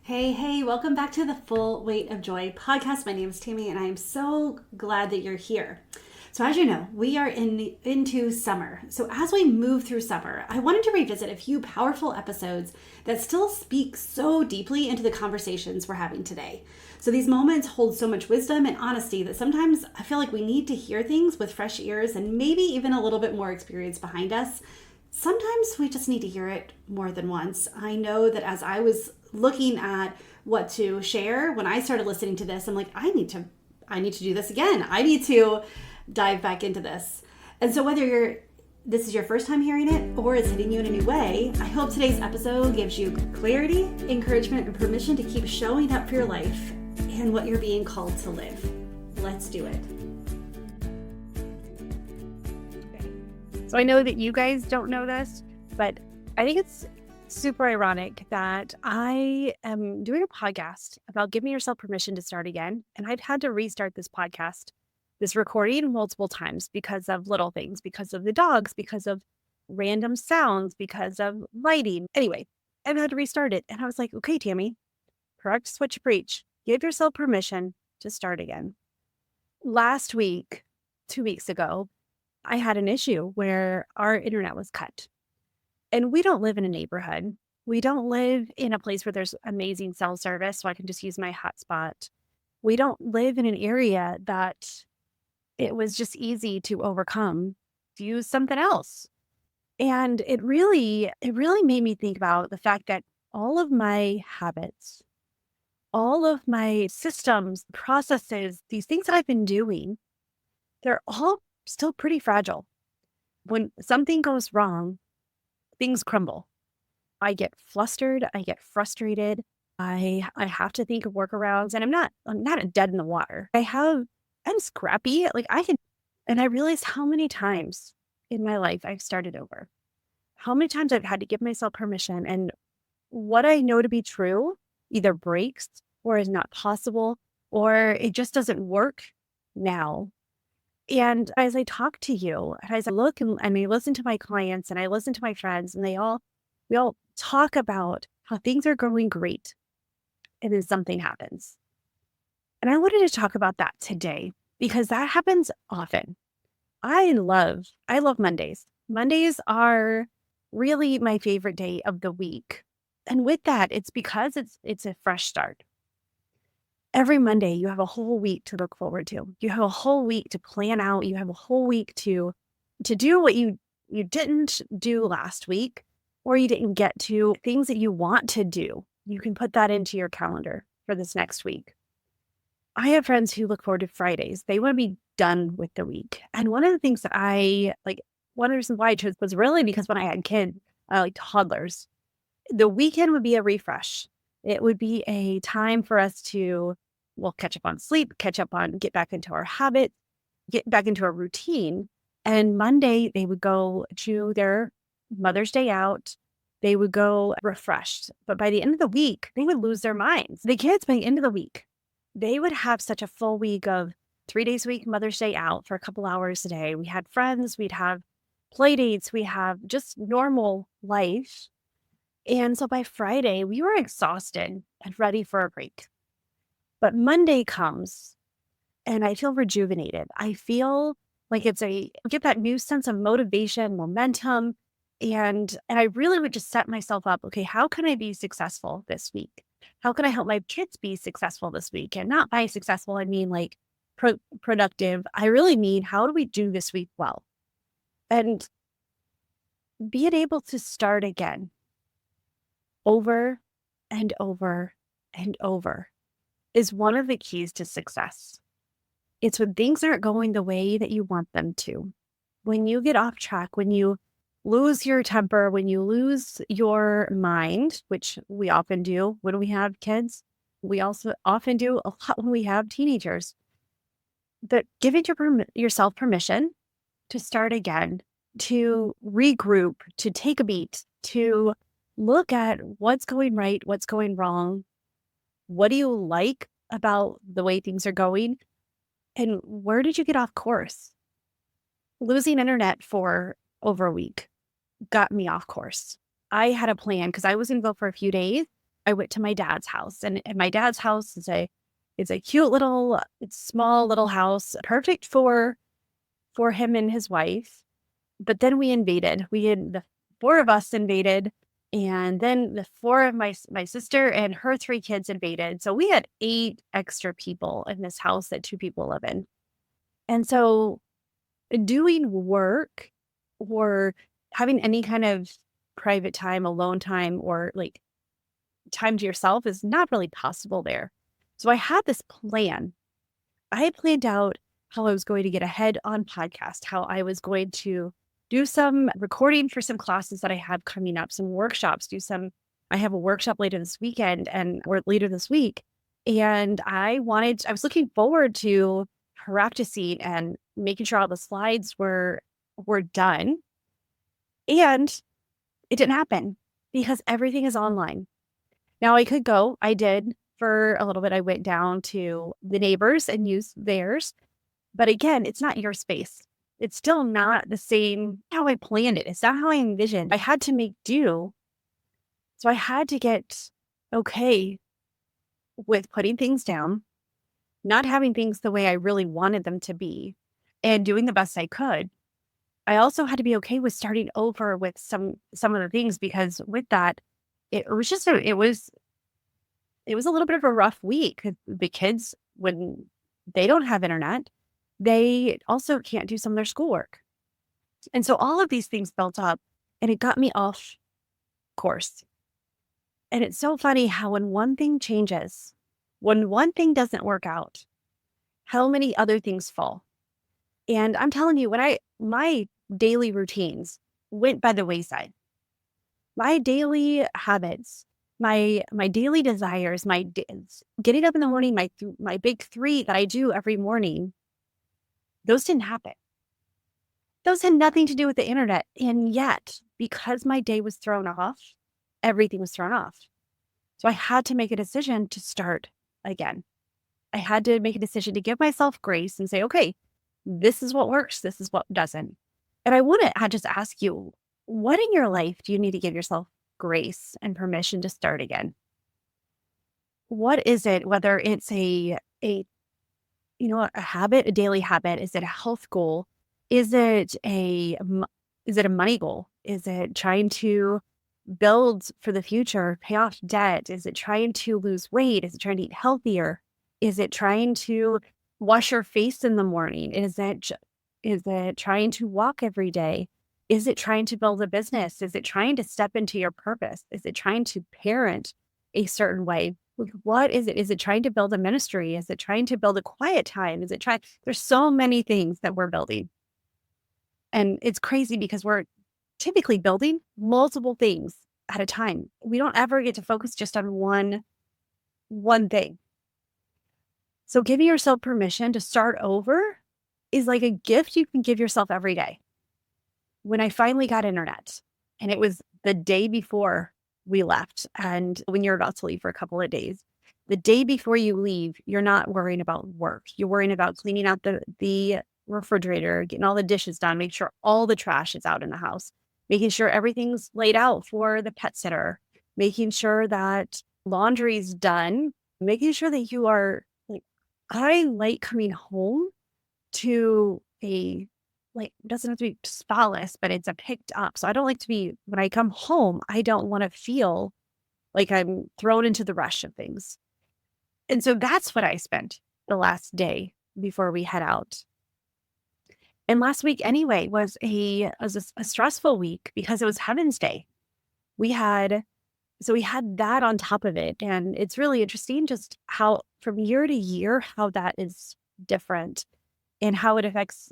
Hey, welcome back to the Full Weight of Joy podcast. My name is Tami, and I am so glad that you're here. So, as you know, we are into summer. So, as we move through summer, I wanted to revisit a few powerful episodes that still speak so deeply into the conversations we're having today. So, these moments hold so much wisdom and honesty that sometimes I feel like we need to hear things with fresh ears and maybe even a little bit more experience behind us. Sometimes we just need to hear it more than once. I know that as I was looking at what to share when I started listening to this, I'm like, I need to do this again. I need to dive back into this. And so whether this is your first time hearing it or it's hitting you in a new way, I hope today's episode gives you clarity, encouragement, and permission to keep showing up for your life and what you're being called to live. Let's do it. So I know that you guys don't know this, but I think it's super ironic that I am doing a podcast about giving yourself permission to start again. And I've had to restart this podcast, this recording multiple times because of little things, because of the dogs, because of random sounds, because of lighting. Anyway, I've had to restart it. And I was like, okay, Tami, practice what you preach. Give yourself permission to start again. Last week, 2 weeks ago, I had an issue where our internet was cut. And we don't live in a neighborhood. We don't live in a place where there's amazing cell service, so I can just use my hotspot. We don't live in an area that it was just easy to overcome to use something else. And it really made me think about the fact that all of my habits, all of my systems, processes, these things that I've been doing, they're all still pretty fragile. When something goes wrong, things crumble. I get flustered, I get frustrated. I have to think of workarounds, and I'm not a dead in the water. I'm scrappy. And I realized how many times in my life I've started over. How many times I've had to give myself permission, and what I know to be true either breaks or is not possible or it just doesn't work now. And as I talk to you, and as I look and I listen to my clients and I listen to my friends, and we all talk about how things are going great, and then something happens. And I wanted to talk about that today because that happens often. I love Mondays. Mondays are really my favorite day of the week. And with that, it's because it's a fresh start. Every Monday, you have a whole week to look forward to. You have a whole week to plan out. You have a whole week to do what you didn't do last week, or you didn't get to, things that you want to do. You can put that into your calendar for this next week. I have friends who look forward to Fridays. They want to be done with the week. And one of the things that one of the reasons why I chose was really because when I had kids, like toddlers, the weekend would be a refresh. It would be a time for us to, well, catch up on sleep, get back into our habit, get back into a routine. And Monday, they would go to their Mother's Day out. They would go refreshed. But by the end of the week, they would lose their minds. The kids, by the end of the week, they would have such a full week of 3 days a week, Mother's Day out for a couple hours a day. We had friends, we'd have play dates, we have just normal life. And so by Friday, we were exhausted and ready for a break. But Monday comes and I feel rejuvenated. I feel like I get that new sense of motivation, momentum. And I really would just set myself up. Okay, how can I be successful this week? How can I help my kids be successful this week? And not by successful, I mean like productive. I really mean, how do we do this week well? And being able to start again over and over and over is one of the keys to success. It's when things aren't going the way that you want them to. When you get off track, when you lose your temper, when you lose your mind, which we often do when we have kids. We also often do a lot when we have teenagers. But giving yourself permission to start again, to regroup, to take a beat, to look at what's going right, what's going wrong, what do you like about the way things are going, and where did you get off course? Losing internet for over a week got me off course. I had a plan because I was going to go for a few days I went to my dad's house, and my dad's house is a cute little, it's small little house, perfect for him and his wife. But then we invaded. We had the four of us invaded, and then the four of my sister and her three kids invaded. So we had eight extra people in this house that two people live in. And so doing work or having any kind of private time, alone time, or like time to yourself is not really possible there. So I had this plan. I had planned out how I was going to get ahead on podcast, how I was going to do some recording for some classes that I have coming up, some workshops, I have a workshop later this weekend or later this week. And I was looking forward to practicing and making sure all the slides were done. And it didn't happen because everything is online. Now I could go. I did for a little bit. I went down to the neighbors and used theirs. But again, it's not your space. It's still not the same how I planned it. It's not how I envisioned. I had to make do. So I had to get okay with putting things down, not having things the way I really wanted them to be, and doing the best I could. I also had to be okay with starting over with some of the things, because with that, it was just it was a little bit of a rough week. 'Cause the kids, when they don't have internet, they also can't do some of their schoolwork. And so all of these things built up, and it got me off course. And it's so funny how when one thing changes, when one thing doesn't work out, how many other things fall. And I'm telling you, my daily routines went by the wayside. My daily habits, my daily desires, getting up in the morning, my big three that I do every morning, those didn't happen. Those had nothing to do with the internet. And yet, because my day was thrown off, everything was thrown off. So I had to make a decision to start again. I had to make a decision to give myself grace and say, okay, this is what works. This is what doesn't. And I want to just ask you, what in your life do you need to give yourself grace and permission to start again? What is it, whether it's a habit, a daily habit? Is it a health goal? Is it is it a money goal? Is it trying to build for the future, pay off debt? Is it trying to lose weight? Is it trying to eat healthier? Is it trying to wash your face in the morning? Is it trying to walk every day? Is it trying to build a business? Is it trying to step into your purpose? Is it trying to parent a certain way? What is it? Is it trying to build a ministry? Is it trying to build a quiet time? There's so many things that we're building. And it's crazy because we're typically building multiple things at a time. We don't ever get to focus just on one thing. So giving yourself permission to start over is like a gift you can give yourself every day. When I finally got internet, and it was the day before we left, and when you're about to leave for a couple of days, the day before you leave, you're not worrying about work. You're worrying about cleaning out the refrigerator, getting all the dishes done, make sure all the trash is out in the house, making sure everything's laid out for the pet sitter, making sure that laundry's done, making sure that you are like, I like coming home to it doesn't have to be spotless, but it's a picked up. So I don't like to be, when I come home, I don't want to feel like I'm thrown into the rush of things. And so that's what I spent the last day before we head out. And last week anyway was a stressful week because it was Heaven's Day. We had that on top of it. And it's really interesting just how from year to year, how that is different and how it affects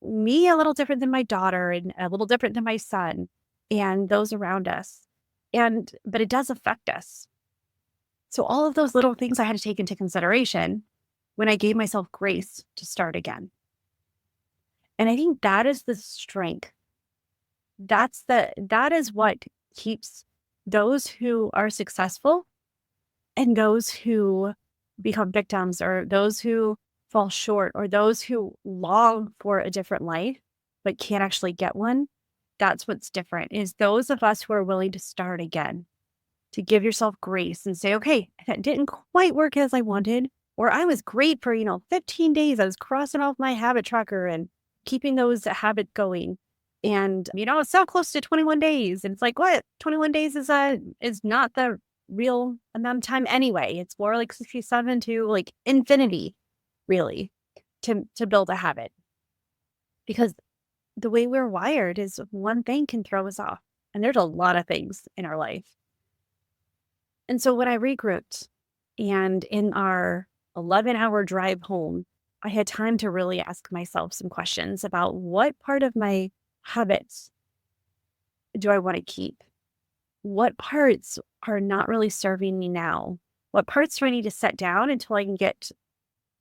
me a little different than my daughter and a little different than my son and those around us. But it does affect us. So all of those little things I had to take into consideration when I gave myself grace to start again. And I think that is the strength. That is what keeps those who are successful and those who become victims, or those who fall short, or those who long for a different life but can't actually get one. That's what's different, is those of us who are willing to start again. to give yourself grace and say, okay, that didn't quite work as I wanted, or I was great for, 15 days. I was crossing off my habit tracker and keeping those habits going. And, it's so close to 21 days. And it's like, what? 21 days is not the real amount of time anyway. It's more like 67 to like infinity, really, to build a habit. Because the way we're wired is one thing can throw us off. And there's a lot of things in our life. And so when I regrouped and in our 11-hour drive home, I had time to really ask myself some questions about what part of my habits do I want to keep? What parts are not really serving me now? What parts do I need to set down until I can get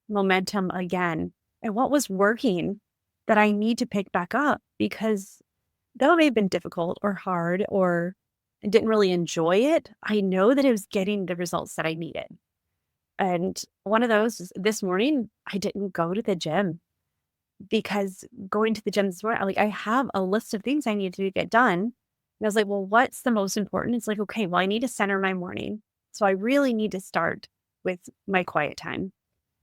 momentum again? And what was working that I need to pick back up? Because though it may have been difficult or hard or I didn't really enjoy it, I know that it was getting the results that I needed. And one of those is this morning, I didn't go to the gym because going to the gym this morning, I have a list of things I need to get done. And I was like, well, what's the most important? It's like, okay, well, I need to center my morning. So I really need to start with my quiet time.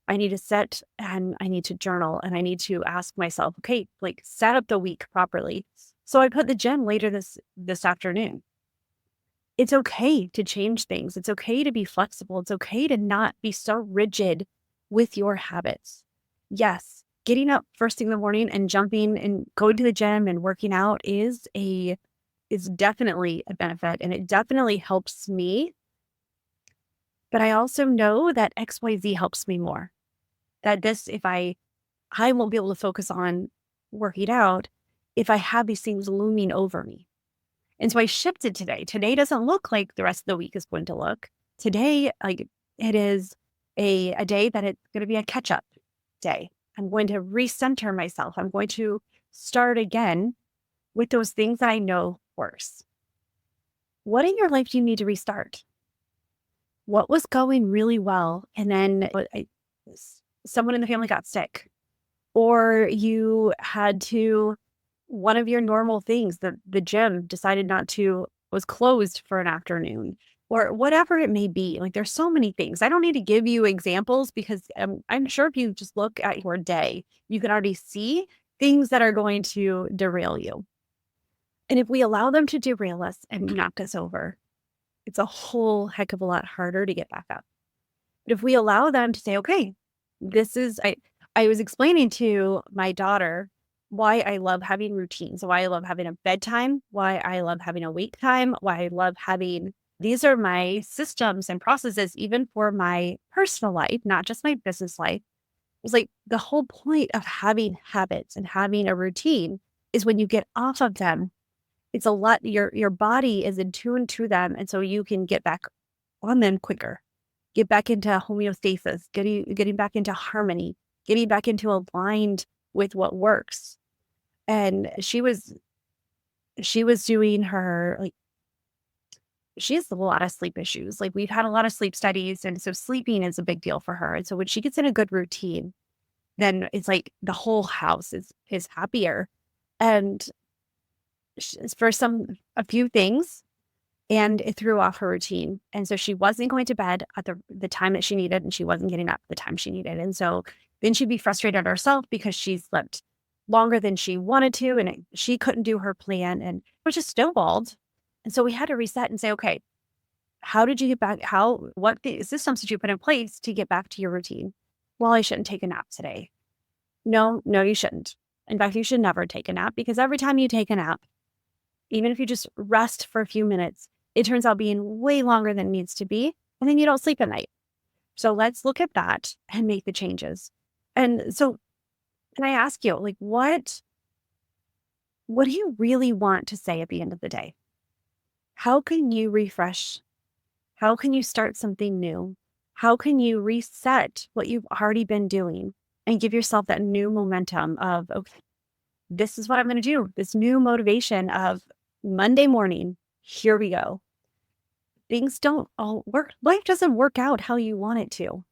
I need to set and I need to journal and I need to ask myself, okay, like set up the week properly. So I put the gym later this afternoon. It's okay to change things. It's okay to be flexible. It's okay to not be so rigid with your habits. Yes, getting up first thing in the morning and jumping and going to the gym and working out is definitely a benefit and it definitely helps me. But I also know that XYZ helps me more. That if I won't be able to focus on working out if I have these things looming over me. And so I shifted today. Today doesn't look like the rest of the week is going to look. Today, like it is a day that it's going to be a catch-up day. I'm going to recenter myself. I'm going to start again with those things that I know works. What in your life do you need to restart? What was going really well? And then someone in the family got sick, or you had to one of your normal things, the gym decided was closed for an afternoon or whatever it may be. Like there's so many things. I don't need to give you examples because I'm sure if you just look at your day, you can already see things that are going to derail you. And if we allow them to derail us and knock us over, it's a whole heck of a lot harder to get back up. But if we allow them to say, okay, I was explaining to my daughter why I love having routines, why I love having a bedtime, why I love having a wake time, why I love having these are my systems and processes, even for my personal life, not just my business life. It was like the whole point of having habits and having a routine is when you get off of them, it's a lot, your body is in tune to them. And so you can get back on them quicker, get back into homeostasis, getting back into harmony, getting back into aligned with what works. And she was doing her, like, she has a lot of sleep issues. Like we've had a lot of sleep studies. And so sleeping is a big deal for her. And so when she gets in a good routine, then it's like the whole house is happier. And for a few things, and it threw off her routine. And so she wasn't going to bed at the time that she needed, and she wasn't getting up the time she needed. And so then she'd be frustrated at herself because she slept longer than she wanted to, and she couldn't do her plan, and it was just snowballed. And so we had to reset and say, okay, how did you get back? What the systems did you put in place to get back to your routine? Well, I shouldn't take a nap today. No, you shouldn't. In fact, you should never take a nap because every time you take a nap, even if you just rest for a few minutes, it turns out being way longer than it needs to be. And then you don't sleep at night. So let's look at that and make the changes. And so can I ask you, like, what do you really want to say at the end of the day? How can you refresh? How can you start something new? How can you reset what you've already been doing and give yourself that new momentum of, okay, this is what I'm going to do. This new motivation of Monday morning, here we go. Things don't all work. Life doesn't work out how you want it to.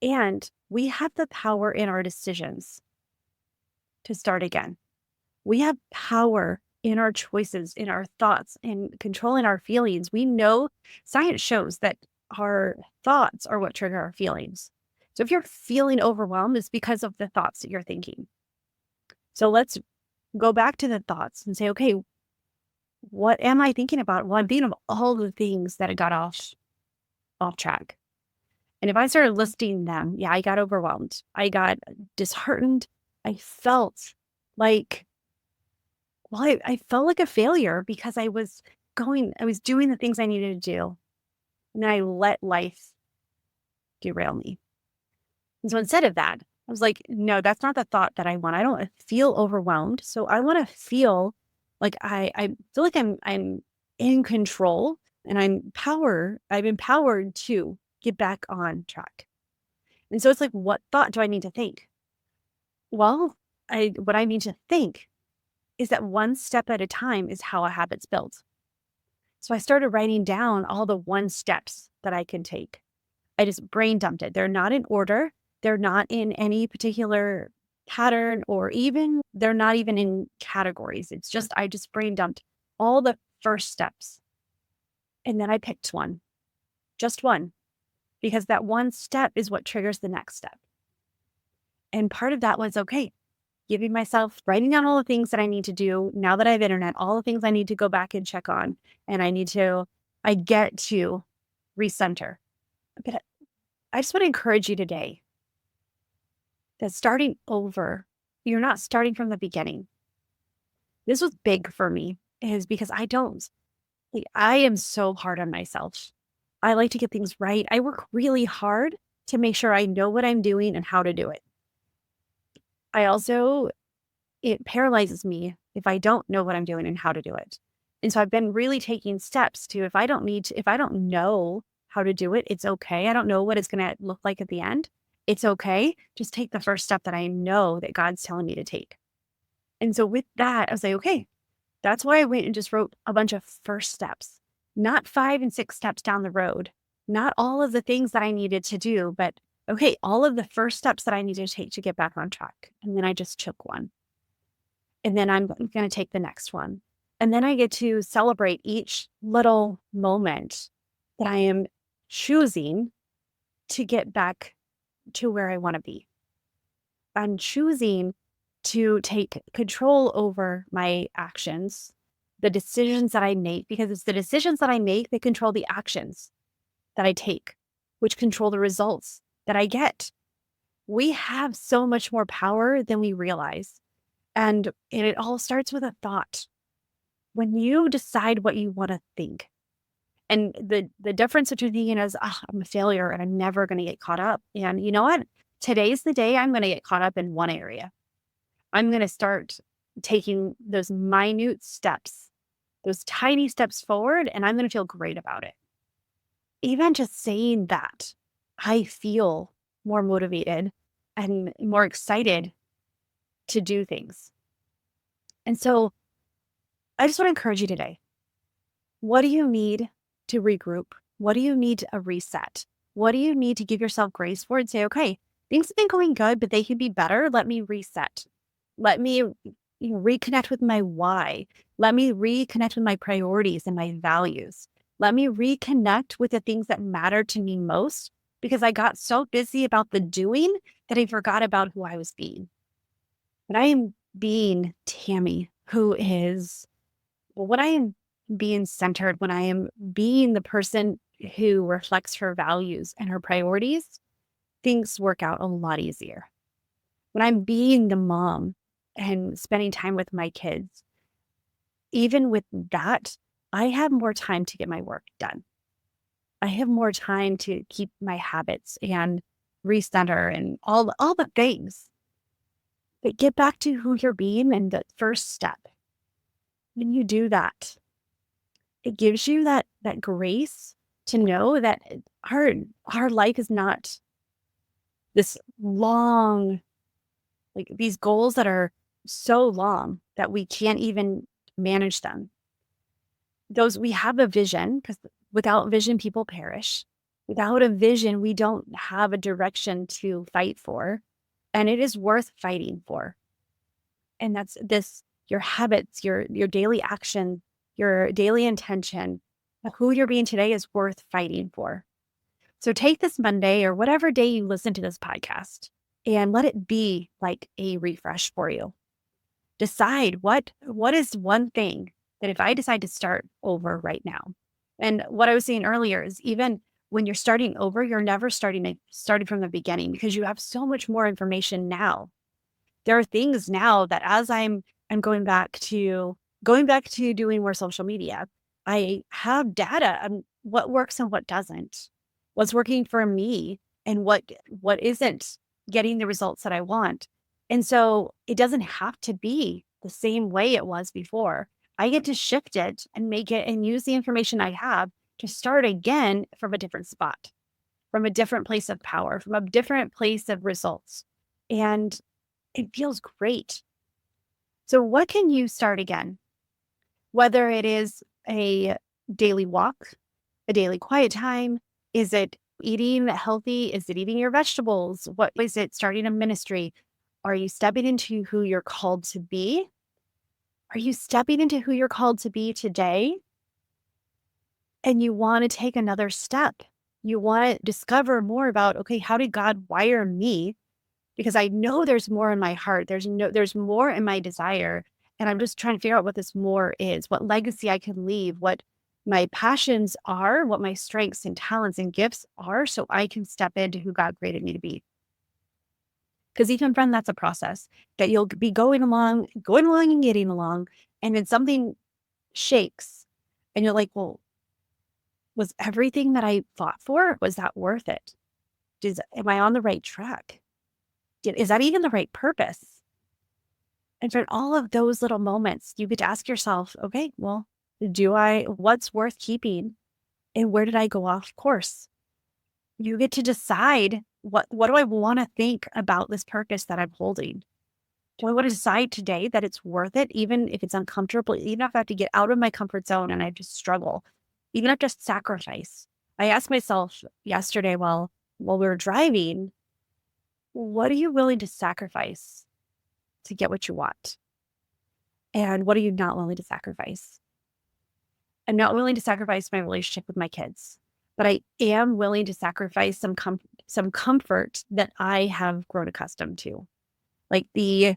And we have the power in our decisions to start again. We have power in our choices, in our thoughts, in controlling our feelings. We know science shows that our thoughts are what trigger our feelings. So if you're feeling overwhelmed, it's because of the thoughts that you're thinking. So let's go back to the thoughts and say, okay, what am I thinking about? Well, I'm thinking of all the things that I got off track. And if I started listing them, yeah, I got overwhelmed. I got disheartened. I felt like, I felt like a failure because I was doing the things I needed to do. And then I let life derail me. And so instead of that, I was like, no, that's not the thought that I want. I don't feel overwhelmed. So I want to feel like I feel like I'm in control and I'm empowered to get back on track. And so it's like, what thought do I need to think? Well, what I need to think is that one step at a time is how a habit's built. So I started writing down all the one steps that I can take. I just brain dumped it. They're not in order. They're not in any particular pattern, or even they're not even in categories. It's just, I just brain dumped all the first steps. And then I picked one, just one, because that one step is what triggers the next step. And part of that was, okay, giving myself, writing down all the things that I need to do now that I have internet, all the things I need to go back and check on. And I get to recenter. But I just want to encourage you today that starting over, you're not starting from the beginning. This was big for me, is because I am so hard on myself. I like to get things right. I work really hard to make sure I know what I'm doing and how to do it. It paralyzes me if I don't know what I'm doing and how to do it. And so I've been really taking steps to, if I don't know how to do it, it's okay. I don't know what it's going to look like at the end. It's okay. Just take the first step that I know that God's telling me to take. And so with that, I was like, okay, that's why I went and just wrote a bunch of first steps, not 5 and 6 steps down the road, not all of the things that I needed to do, but okay, all of the first steps that I needed to take to get back on track. And then I just took one. And then I'm going to take the next one. And then I get to celebrate each little moment that I am choosing to get back to where I want to be. I'm choosing to take control over my actions, the decisions that I make, because it's the decisions that I make that control the actions that I take, which control the results that I get. We have so much more power than we realize. And it all starts with a thought. When you decide what you want to think, and the difference between thinking is, I'm a failure and I'm never going to get caught up. And you know what? Today's the day I'm going to get caught up in one area. I'm going to start taking those minute steps, those tiny steps forward, and I'm going to feel great about it. Even just saying that, I feel more motivated and more excited to do things. And so I just want to encourage you today. What do you need to regroup? What do you need a reset? What do you need to give yourself grace for and say, okay, things have been going good, but they could be better. Let me reset. Let me reconnect with my why. Let me reconnect with my priorities and my values. Let me reconnect with the things that matter to me most, because I got so busy about the doing that I forgot about who I was being. But I am being Tami, when I am being centered, when I am being the person who reflects her values and her priorities, things work out a lot easier. When I'm being the mom and spending time with my kids, even with that, I have more time to get my work done. I have more time to keep my habits and recenter and all the things. But get back to who you're being and the first step. When you do that, it gives you that grace to know that our life is not this long, like these goals that are so long that we can't even manage them. We have a vision, because without vision, people perish. Without a vision, we don't have a direction to fight for, and it is worth fighting for. And that's this your habits, your daily action, your daily intention, who you're being today is worth fighting for. So take this Monday or whatever day you listen to this podcast and let it be like a refresh for you. Decide what is one thing that if I decide to start over right now. And what I was saying earlier is even when you're starting over, you're never starting from the beginning because you have so much more information now. There are things now that as I'm going back to doing more social media, I have data on what works and what doesn't, what's working for me and what isn't getting the results that I want. And so it doesn't have to be the same way it was before. I get to shift it and make it and use the information I have to start again from a different spot, from a different place of power, from a different place of results. And it feels great. So, what can you start again? Whether it is a daily walk, a daily quiet time, is it eating healthy? Is it eating your vegetables? What is it starting a ministry? Are you stepping into who you're called to be? Are you stepping into who you're called to be today? And you want to take another step. You want to discover more about, okay, how did God wire me? Because I know there's more in my heart. There's more in my desire. And I'm just trying to figure out what this more is, what legacy I can leave, what my passions are, what my strengths and talents and gifts are, so I can step into who God created me to be. Because even friend, that's a process that you'll be going along and getting along, and then something shakes, and you're like, well, was everything that I fought for, was that worth it? Am I on the right track? Is that even the right purpose? And for all of those little moments, you get to ask yourself, okay, well, what's worth keeping and where did I go off course? You get to decide what do I want to think about this purpose that I'm holding? Do I want to decide today that it's worth it, even if it's uncomfortable, even if I have to get out of my comfort zone and I just struggle, even if I have to sacrifice? I asked myself yesterday while we were driving, what are you willing to sacrifice to get what you want? And what are you not willing to sacrifice? I'm not willing to sacrifice my relationship with my kids, but I am willing to sacrifice some comfort that I have grown accustomed to. Like in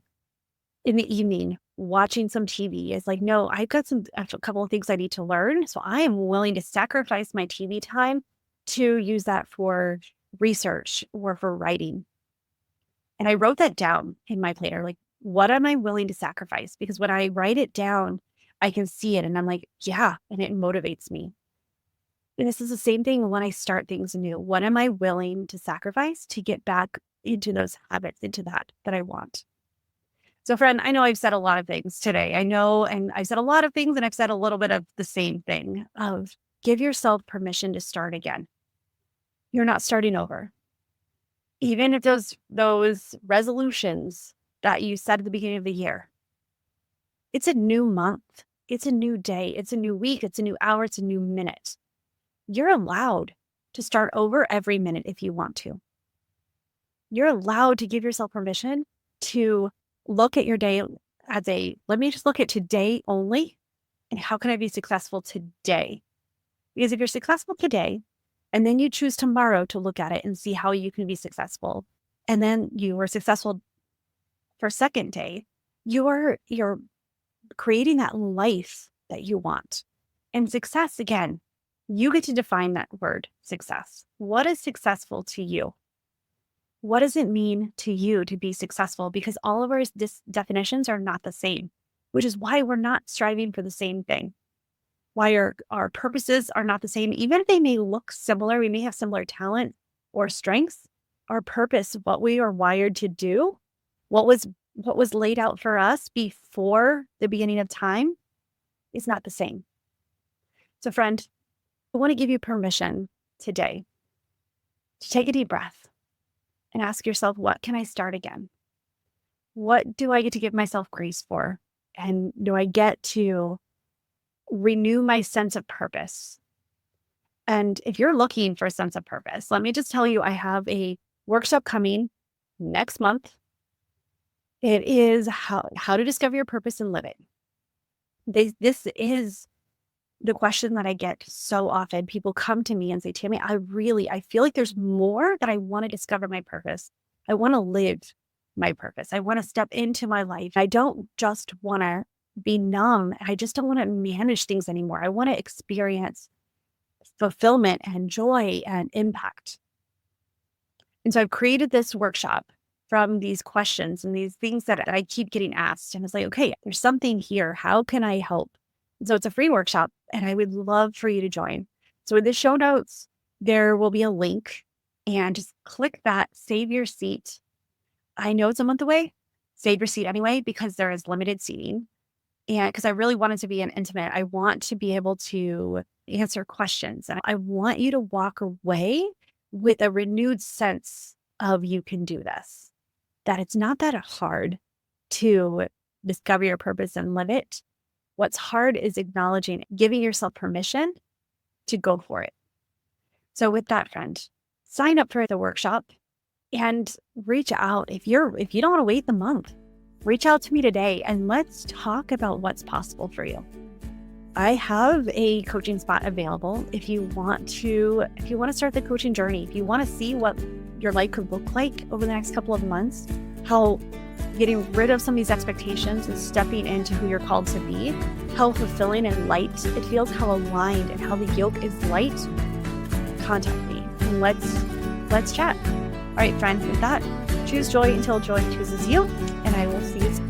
the evening, watching some TV is like, no, I've got a couple of things I need to learn. So I am willing to sacrifice my TV time to use that for research or for writing. And I wrote that down in my planner, like, what am I willing to sacrifice? Because when I write it down, I can see it and I'm like, yeah, and it motivates me. And this is the same thing when I start things new. What am I willing to sacrifice to get back into those habits, into that I want? So, friend, I know I've said a lot of things today. I know, and I've said a lot of things, and I've said a little bit of the same thing of give yourself permission to start again. You're not starting over. Even if those resolutions that you set at the beginning of the year, it's a new month, it's a new day, it's a new week, it's a new hour, it's a new minute. You're allowed to start over every minute if you want to. You're allowed to give yourself permission to look at your day as let me just look at today only, and how can I be successful today? Because if you're successful today, and then you choose tomorrow to look at it and see how you can be successful, and then you were successful for second day, you're creating that life that you want. And success, again, you get to define that word, success. What is successful to you? What does it mean to you to be successful? Because all of our definitions are not the same, which is why we're not striving for the same thing. Why our purposes are not the same. Even if they may look similar, we may have similar talent or strengths, our purpose, what we are wired to do, what was laid out for us before the beginning of time is not the same. So friend, I want to give you permission today to take a deep breath and ask yourself, what can I start again? What do I get to give myself grace for? And do I get to renew my sense of purpose? And if you're looking for a sense of purpose, let me just tell you, I have a workshop coming next month. It is how to discover your purpose and live it. This is the question that I get so often. People come to me and say, Tammy, I feel like there's more that I want to discover my purpose. I want to live my purpose. I want to step into my life. I don't just want to be numb. I just don't want to manage things anymore. I want to experience fulfillment and joy and impact. And so I've created this workshop from these questions and these things that I keep getting asked. And it's like, okay, there's something here. How can I help? And so it's a free workshop and I would love for you to join. So in the show notes, there will be a link and just click that, save your seat. I know it's a month away. Save your seat anyway, because there is limited seating. And because I really want it to be an intimate, I want to be able to answer questions. And I want you to walk away with a renewed sense of you can do this, that it's not that hard to discover your purpose and live it. What's hard is acknowledging, giving yourself permission to go for it. So with that, friend, sign up for the workshop and reach out. If you don't want to wait the month, reach out to me today and let's talk about what's possible for you. I have a coaching spot available if you want to start the coaching journey, if you want to see what your life could look like over the next couple of months, how getting rid of some of these expectations and stepping into who you're called to be, how fulfilling and light it feels, how aligned and how the yoke is light, contact me and let's chat. All right, friend, with that, choose joy until joy chooses you, and I will see you soon.